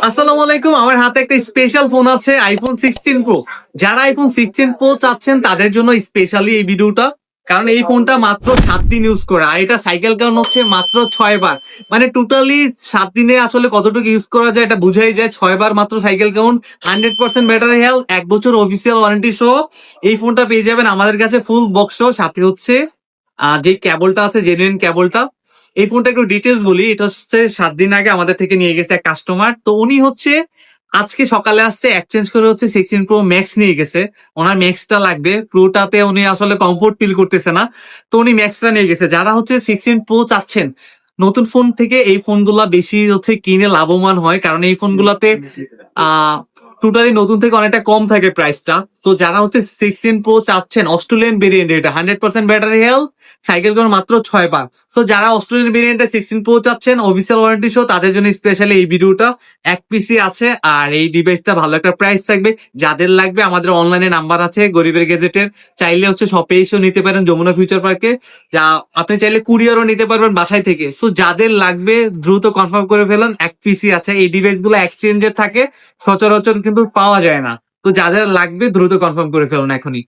আসসালামু আলাইকুম। আমার হাতে একটা স্পেশাল ফোন আছে, আইফোন 16 প্রো। যারা আইফোন 16 প্রো চাচ্ছেন তাদের জন্য স্পেশালি এই ভিডিওটা। কারণ এই ফোনটা মাত্র 7 দিন ইউজ করে, আর এটা সাইকেল কাউন্ট হচ্ছে মাত্র 6 বার। মানে টোটালি 7 দিনে আসলে কতটুকু ইউজ করা যায় এটা বুঝাই যায়। 6 বার মাত্র সাইকেল কাউন্ট, 100% ব্যাটারি হেলথ, 1 বছর অফিসিয়াল ওয়ারেন্টি সহ এই ফোনটা পেয়ে যাবেন আমাদের কাছে ফুল বক্স সহ। সাথে হচ্ছে যে কেবলটা আছে, জেনুইন কেবলটা। এই ফোনটা একটু ডিটেলস বলি। এটা হচ্ছে 7 দিন আগে আমাদের থেকে নিয়ে গেছে এক কাস্টমার। তো উনি হচ্ছে আজকে সকালে আসছে, এক্সচেঞ্জ করে হচ্ছে 16 প্রো ম্যাক্স নিয়ে গেছে। ওনার ম্যাক্সটা লাগবে, প্রোটাতে উনি আসলে কমফোর্ট ফিল করতেছে না। তো উনি ম্যাক্সটা নিয়ে গেছে। যারা হচ্ছে 16 প্রো চাচ্ছেন, নতুন ফোন থেকে এই ফোনগুলা বেশি হচ্ছে কিনে লাভবান হয়, কারণ এই ফোনগুলাতে আহ টোটালি নতুন থেকে অনেকটা কম থাকে প্রাইসটা। তো যারা হচ্ছে 16 প্রো চাচ্ছেন, অস্ট্রেলিয়ান ভেরিয়েন্ট, এটা 100% ব্যাটারি হেলথ, সাইকেল করে মাত্র 6 বার। তো যারা অস্ট্রেলিয়ান ভেরিয়েন্টে 16 প্রো চাচ্ছেন অফিসিয়াল ওয়ারেন্টি সহ, তাদের জন্য স্পেশালি এই ভিডিওটা। এক পিসি আছে, আর এই ডিভাইসটা ভালো একটা প্রাইস থাকবে। যাদের লাগবে আমাদের অনলাইনে নাম্বার আছে গরিবের গেজেটের, চাইলে হচ্ছে শপে এসেও নিতে পারেন যমুনা ফিউচার পার্কে। যা আপনি চাইলে কুরিয়ারও নিতে পারবেন বাসায় থেকে। সো যাদের লাগবে দ্রুত কনফার্ম করে ফেলুন। এক পিসি আছে, এই ডিভাইস গুলো এক্সচেঞ্জের থাকে, সচরাচর কিন্তু পাওয়া যায় না। তো যাদের লাগবে দ্রুত কনফার্ম করে ফেলুন এখনই।